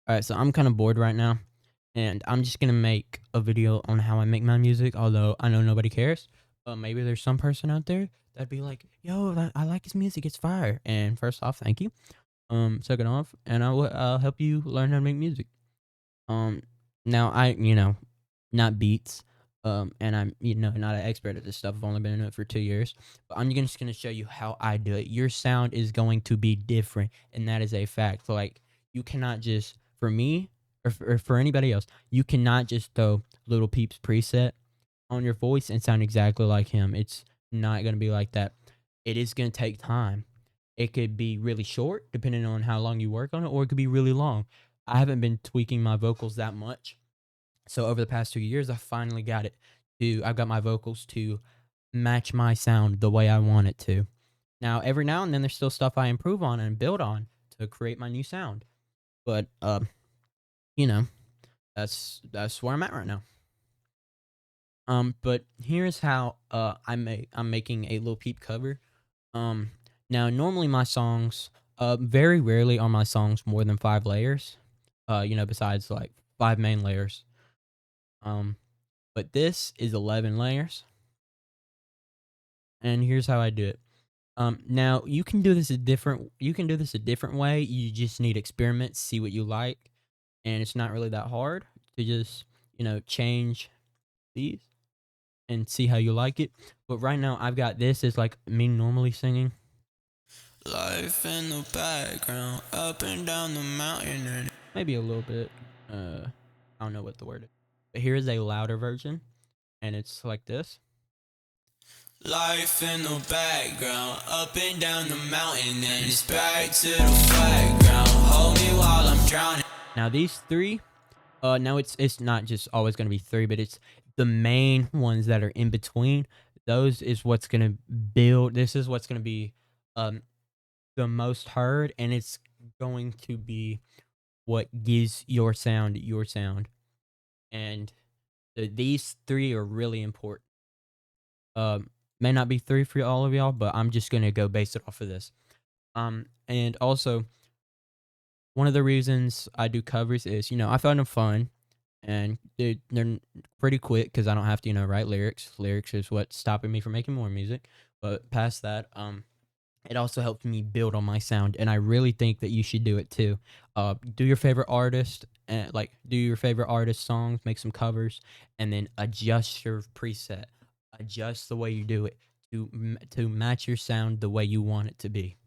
Alright, so I'm kind of bored right now, and I'm just gonna make a video on how I make my music, although I know nobody cares. Maybe there's some person out there that'd be like, yo, I like his music, it's fire. And first off, thank you. Second off, and I'll help you learn how to make music. Um, Now not beats. And I'm, not an expert at this stuff. I've only been in it for 2 years, but I'm just gonna show you how I do it. Your sound is going to be different, and that is a fact. Like, you cannot just, for me, or for anybody else, you cannot just throw Little Peep's preset on your voice and sound exactly like him. It's not gonna be like that. It is gonna take time. It could be really short, depending on how long you work on it, or it could be really long. I haven't been tweaking my vocals that much, so over the past 2 years, I finally got it I've got my vocals to match my sound the way I want it to. Now, every now and then, there's still stuff I improve on and build on to create my new sound. But, you know, that's where I'm at right now. But here's how I'm making a Lil Peep cover. Now normally my songs, very rarely are my songs more than 5 layers. Besides like 5 main layers. But this is 11 layers, and here's how I do it. Now you can do this a different way. You just need experiments, see what you like, and it's not really that hard to just change these and see how you like it. But right now I've got this as like me normally singing. Life in the background, up and down the mountain, and maybe a little bit. I don't know what the word is. But here is a louder version, and it's like this. Life in the background, up and down the mountain, and it's back to the flat ground. Hold me while I'm drowning. Now these three, now it's not just always gonna be three, but it's the main ones that are in between. Those is what's gonna build. This is what's gonna be the most heard, and it's going to be what gives your sound your sound. And these three are really important. May not be three for all of y'all, but I'm just gonna go base it off of this. And also, one of the reasons I do covers is, I found them fun, and they're pretty quick because I don't have to, write lyrics. Lyrics is what's stopping me from making more music. But past that, it also helps me build on my sound, and I really think that you should do it too. Do your favorite artist, and do your favorite artist songs, make some covers, and then adjust your preset, adjust the way you do it to match your sound the way you want it to be.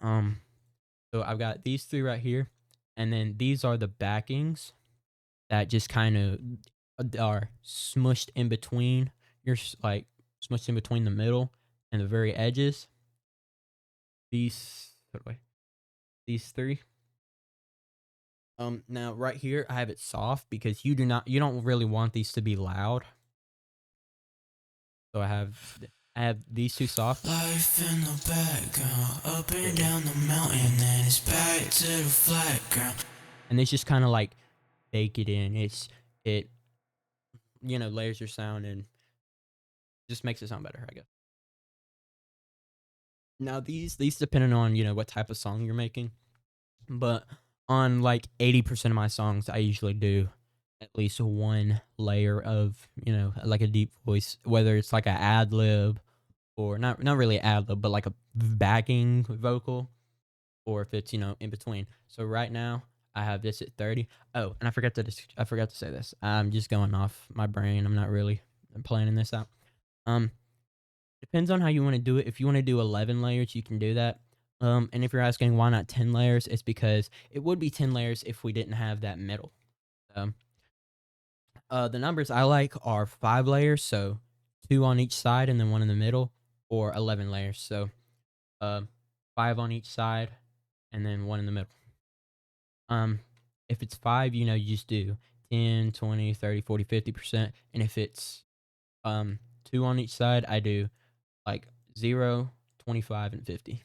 So I've got these three right here, and then these are the backings that just kind of are smushed in between smushed in between the middle and the very edges. These three. Now right here I have it soft because you don't really want these to be loud. So I have these two soft. Life in the background, up and down the mountain, and it's back to the flat ground. And it's just kind of like bake it in. It layers your sound and just makes it sound better, I guess. Now these depending on what type of song you're making, but on like 80% of my songs, I usually do at least one layer of like a deep voice, whether it's like an ad lib or not really ad lib, but like a backing vocal, or if it's in between. So right now I have this at 30. Oh, and I forgot to say this. I'm just going off my brain. I'm not really planning this out. Depends on how you want to do it. If you want to do 11 layers, you can do that. And if you're asking why not 10 layers, it's because it would be 10 layers if we didn't have that middle. The numbers I like are 5 layers, so 2 on each side and then 1 in the middle, or 11 layers, so 5 on each side and then 1 in the middle. If it's 5, you just do 10, 20, 30, 40, 50%. And if it's 2 on each side, I do like 0, 25, and 50.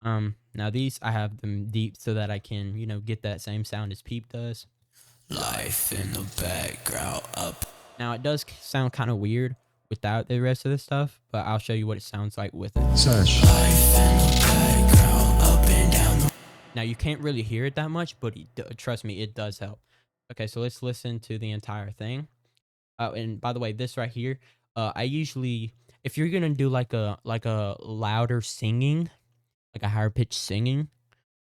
Now these, I have them deep so that I can, get that same sound as Peep does. Life in the background up. Now it does sound kind of weird without the rest of this stuff, but I'll show you what it sounds like with it. Search. Life in the background, up and down the Now you can't really hear it that much, but trust me, it does help. Okay, so let's listen to the entire thing. Oh, and by the way, this right here, I usually, if you're gonna do like a louder singing, like a higher pitched singing,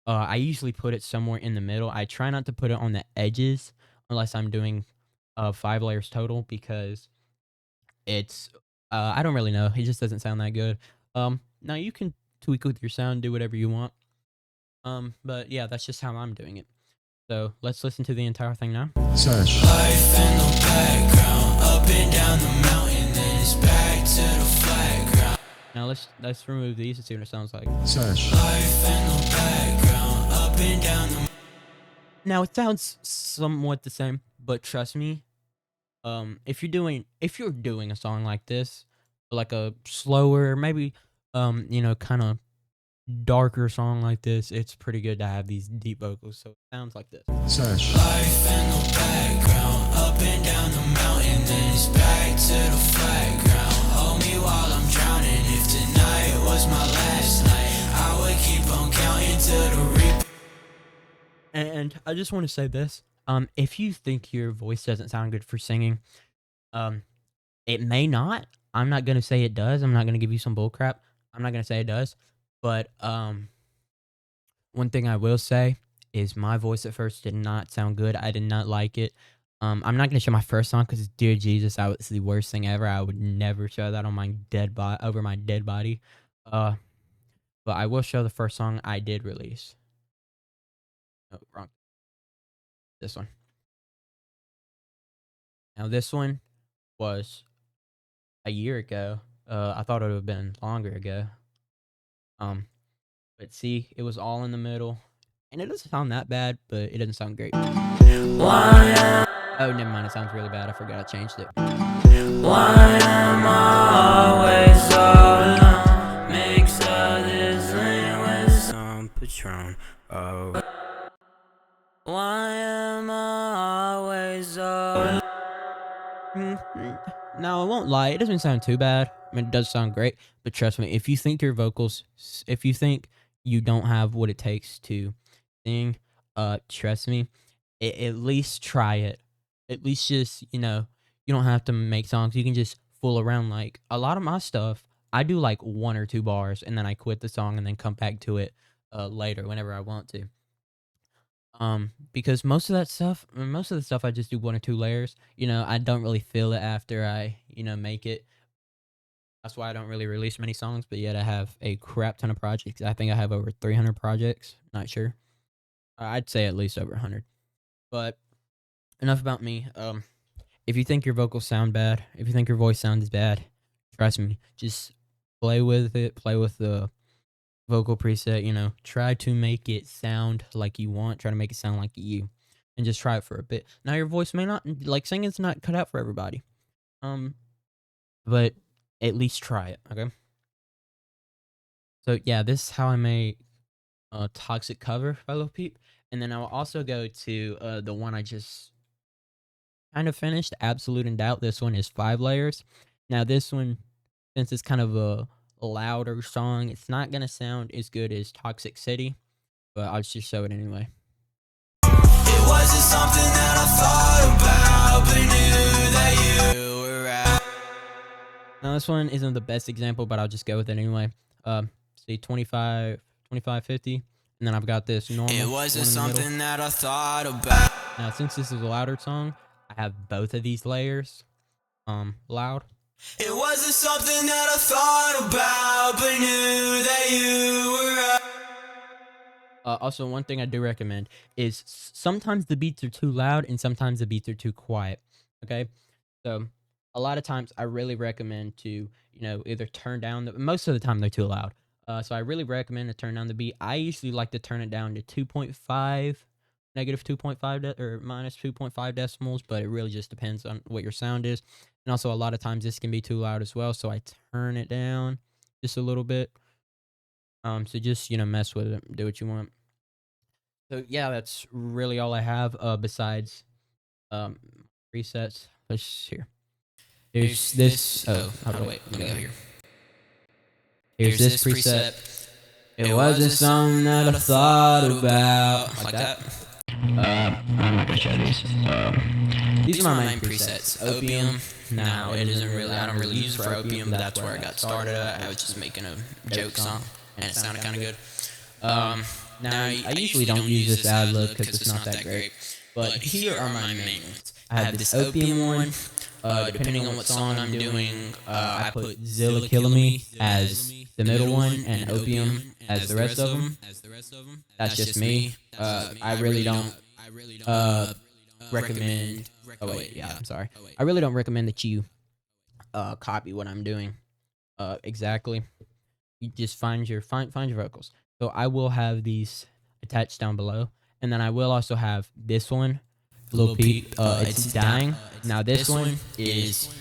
I usually put it somewhere in the middle. I try not to put it on the edges unless I'm doing 5 layers total because it's I don't really know. It just doesn't sound that good. Now you can tweak with your sound, do whatever you want. But yeah, that's just how I'm doing it. So let's listen to the entire thing now. Search. Life in the background, up and down the mountain, then it's back to the flat ground. Now let's remove these and see what it sounds like. Search. Life in the background, up and down the. Now it sounds somewhat the same, but trust me, if you're doing a song like this, like a slower, maybe kind of darker song like this, it's pretty good to have these deep vocals. So it sounds like this. Search. Life in the background, up and down the mountain, then it's back to the flat ground. Hold me while I'm drowning. If tonight was my last night, I would keep on counting to the reap. And I just want to say this: if you think your voice doesn't sound good for singing, um, it may not. I'm not gonna say it does. I'm not gonna give you some bull crap. I'm not gonna say it does. But one thing I will say is my voice at first did not sound good. I did not like it. I'm not gonna show my first song because, dear Jesus, that was the worst thing ever. I would never show that on my dead body over my dead body. Uh, but I will show the first song I did release. Oh, wrong. This one. Now this one was a year ago. I thought it would have been longer ago. But see, it was all in the middle, and it doesn't sound that bad, but it doesn't sound great. Oh, never mind. It sounds really bad. I forgot I changed it. Why am I always so alone? Mix of this lean with some Patron. Oh. Why am I always so alone? Now, I won't lie. It doesn't sound too bad. I mean, it does sound great, but trust me, if you think your vocals, if you think you don't have what it takes to sing, trust me, at least try it. At least just, you don't have to make songs. You can just fool around. Like a lot of my stuff, I do like 1 or 2 bars and then I quit the song and then come back to it later whenever I want to. Because most of the stuff I just do 1 or 2 layers. I don't really feel it after I, make it. That's why I don't really release many songs, but yet I have a crap ton of projects. I think I have over 300 projects. Not sure. I'd say at least over 100. But enough about me. If you think your vocals sound bad, if you think your voice sounds bad, trust me, just play with it. Play with the vocal preset. Try to make it sound like you want. Try to make it sound like you, and just try it for a bit. Now your voice may not, like, singing's not cut out for everybody. But at least try it. Okay. So yeah, this is how I make Toxic Cover by Lil Peep, and then I will also go to the one I just kind of finished, Absolute in Doubt. This one is 5 layers. Now this one, since it's kind of a louder song, it's not gonna sound as good as Toxic City, but I'll just show it anyway. It wasn't something that I thought about, but knew that you were out. Now this one isn't the best example, but I'll just go with it anyway. See 25, 50, and then I've got this normal. It wasn't one in the middle. something that I thought about. Now since this is a louder song, I have both of these layers loud. It wasn't something that I thought about, but knew that you were out. Also, one thing I do recommend is sometimes the beats are too loud and sometimes the beats are too quiet. Okay, so a lot of times I really recommend to either turn down most of the time they're too loud. So I really recommend to turn down the beat. I usually like to turn it down to 2.5, negative 2.5 or minus 2.5 decimals, but it really just depends on what your sound is. And also a lot of times this can be too loud as well, so I turn it down just a little bit. So just mess with it, do what you want. So yeah, that's really all I have besides presets. Let's here. Here's this. Oh, wait. Let me go here. Here's this preset. It wasn't something that I thought about. Like that. I'm not gonna show these. These are my main presets. Opium. Now it isn't really. I don't really use it for opium, but that's where I got started at. I was just making a joke song, and it sounded kind of good. Now I usually don't use this ad lib because it's not that great. But here are my main ones. I have this opium one. Depending on what song I'm doing, I put Zilla Killing Me as the middle one and Opium as the rest of them. That's just me. I really don't recommend. Oh wait, yeah, I'm sorry. I really don't recommend that you copy what I'm doing exactly. You just find your vocals. So I will have these attached down below, and then I will also have this one, Lil Peep. It's dying. Now this one is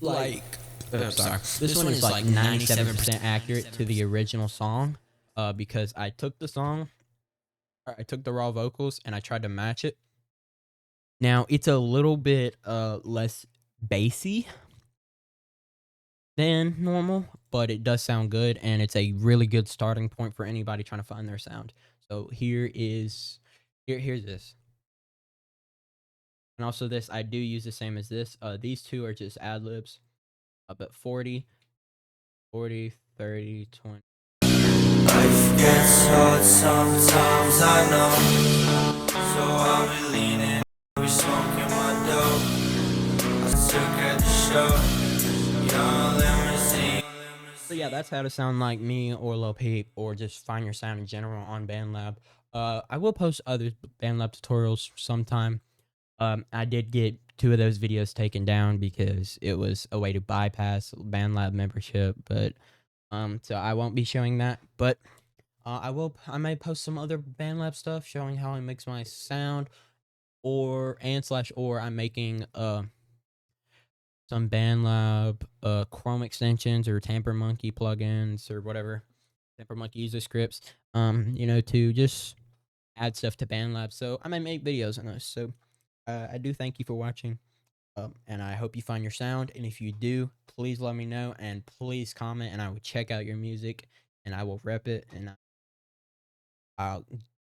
like, sorry, this one is like 97% accurate to the original song, because I took the song, or I took the raw vocals, and I tried to match it. Now it's a little bit less bassy than normal, but it does sound good, and it's a really good starting point for anybody trying to find their sound. So here's this. And also this, I do use the same as this. These two are just ad libs, but 40, 40, 30, 20. Life gets hard sometimes, I know. So I'll be leaning, I'll be smoking my dope. I took at the show, young limousine. So yeah, that's how to sound like me or Lil Peep, or just find your sound in general on BandLab. I will post other BandLab tutorials sometime. I did get 2 of those videos taken down because it was a way to bypass BandLab membership, but so I won't be showing that. But I may post some other BandLab stuff showing how I mix my sound, or I'm making some BandLab Chrome extensions or Tamper Monkey plugins or whatever. Tamper Monkey user scripts. To just add stuff to BandLab. So I might make videos on those. So I do thank you for watching. And I hope you find your sound. And if you do, please let me know, and please comment, and I will check out your music, and I will rep it, and I'll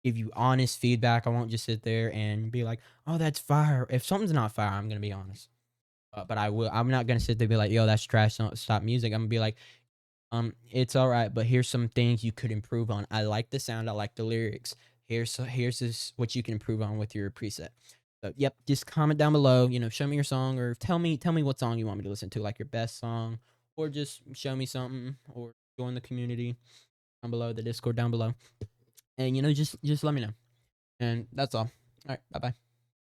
give you honest feedback. I won't just sit there and be like, "Oh, that's fire." If something's not fire, I'm gonna be honest. But I'm not gonna sit there and be like, "Yo, that's trash. Don't stop music." I'm gonna be like, it's all right, but here's some things you could improve on. I like the sound. I like the lyrics. Here's this what you can improve on with your preset. So yep, just comment down below. Show me your song, or tell me what song you want me to listen to, like your best song, or just show me something, or join the community down below, the Discord down below, and just let me know. And that's all. All right, bye bye.